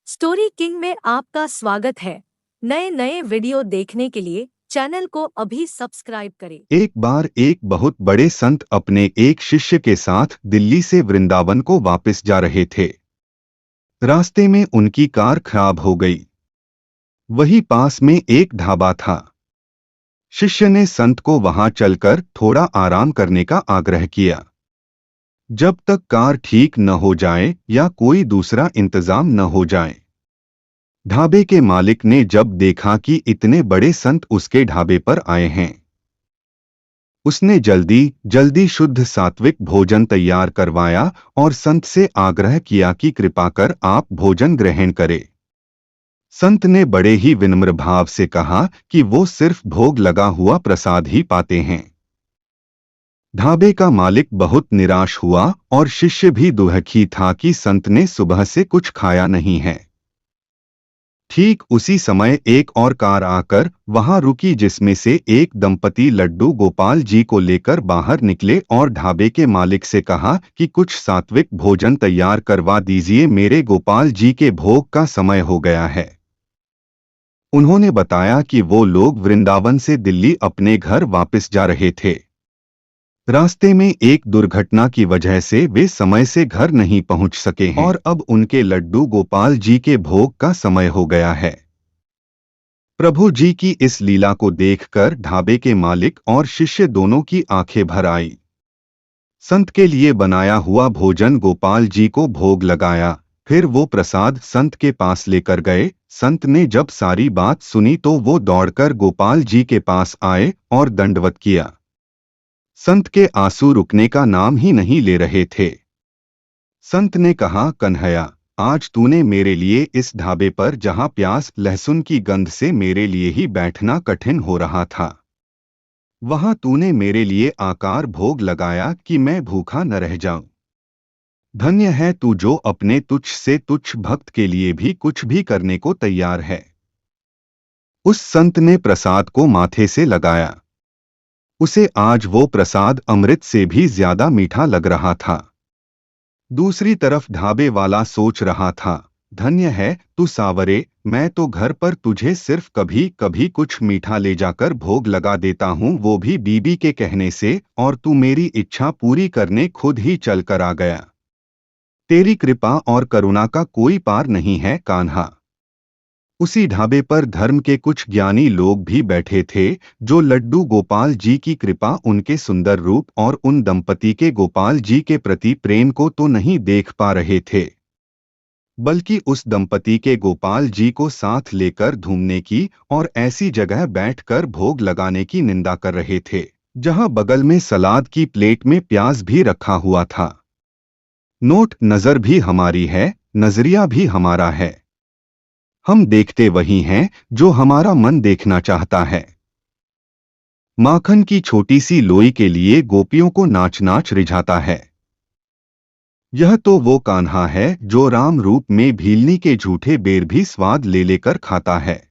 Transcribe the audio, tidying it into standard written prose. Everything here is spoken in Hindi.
स्टोरी किंग में आपका स्वागत है। नए नए वीडियो देखने के लिए चैनल को अभी सब्सक्राइब करें। एक बार एक बहुत बड़े संत अपने एक शिष्य के साथ दिल्ली से वृंदावन को वापस जा रहे थे। रास्ते में उनकी कार खराब हो गई। वही पास में एक ढाबा था। शिष्य ने संत को वहां चलकर थोड़ा आराम करने का आग्रह किया, जब तक कार ठीक न हो जाए या कोई दूसरा इंतजाम न हो जाए। ढाबे के मालिक ने जब देखा कि इतने बड़े संत उसके ढाबे पर आए हैं, उसने जल्दी जल्दी शुद्ध सात्विक भोजन तैयार करवाया और संत से आग्रह किया कि कृपा कर आप भोजन ग्रहण करें। संत ने बड़े ही विनम्र भाव से कहा कि वो सिर्फ भोग लगा हुआ प्रसाद ही पाते हैं। ढाबे का मालिक बहुत निराश हुआ और शिष्य भी दुखी था कि संत ने सुबह से कुछ खाया नहीं है। ठीक उसी समय एक और कार आकर वहां रुकी, जिसमें से एक दंपति लड्डू गोपाल जी को लेकर बाहर निकले और ढाबे के मालिक से कहा कि कुछ सात्विक भोजन तैयार करवा दीजिए, मेरे गोपाल जी के भोग का समय हो गया है। उन्होंने बताया कि वो लोग वृंदावन से दिल्ली अपने घर वापस जा रहे थे। रास्ते में एक दुर्घटना की वजह से वे समय से घर नहीं पहुंच सके हैं और अब उनके लड्डू गोपाल जी के भोग का समय हो गया है। प्रभु जी की इस लीला को देखकर ढाबे के मालिक और शिष्य दोनों की आंखें भर आई। संत के लिए बनाया हुआ भोजन गोपाल जी को भोग लगाया, फिर वो प्रसाद संत के पास लेकर गए। संत ने जब सारी बात सुनी तो वो दौड़कर गोपाल जी के पास आए और दंडवत किया। संत के आंसू रुकने का नाम ही नहीं ले रहे थे। संत ने कहा, कन्हैया, आज तूने मेरे लिए इस ढाबे पर, जहां प्याज लहसुन की गंध से मेरे लिए ही बैठना कठिन हो रहा था, वहां तूने मेरे लिए आकार भोग लगाया कि मैं भूखा न रह जाऊं। धन्य है तू जो अपने तुच्छ से तुच्छ भक्त के लिए भी कुछ भी करने को तैयार है। उस संत ने प्रसाद को माथे से लगाया। उसे आज वो प्रसाद अमृत से भी ज्यादा मीठा लग रहा था। दूसरी तरफ ढाबे वाला सोच रहा था, धन्य है तू सावरे, मैं तो घर पर तुझे सिर्फ कभी कभी कुछ मीठा ले जाकर भोग लगा देता हूँ, वो भी बीबी के कहने से, और तू मेरी इच्छा पूरी करने खुद ही चल कर आ गया। तेरी कृपा और करुणा का कोई पार नहीं है कान्हा। उसी ढाबे पर धर्म के कुछ ज्ञानी लोग भी बैठे थे, जो लड्डू गोपाल जी की कृपा, उनके सुंदर रूप और उन दंपति के गोपाल जी के प्रति प्रेम को तो नहीं देख पा रहे थे, बल्कि उस दंपति के गोपाल जी को साथ लेकर घूमने की और ऐसी जगह बैठकर भोग लगाने की निंदा कर रहे थे, जहां बगल में सलाद की प्लेट में प्याज भी रखा हुआ था। नोट नजर भी हमारी है, नजरिया भी हमारा है। हम देखते वही हैं जो हमारा मन देखना चाहता है। माखन की छोटी सी लोई के लिए गोपियों को नाच नाच रिझाता है। यह तो वो कान्हा है जो राम रूप में भीलनी के झूठे बेर भी स्वाद ले लेकर खाता है।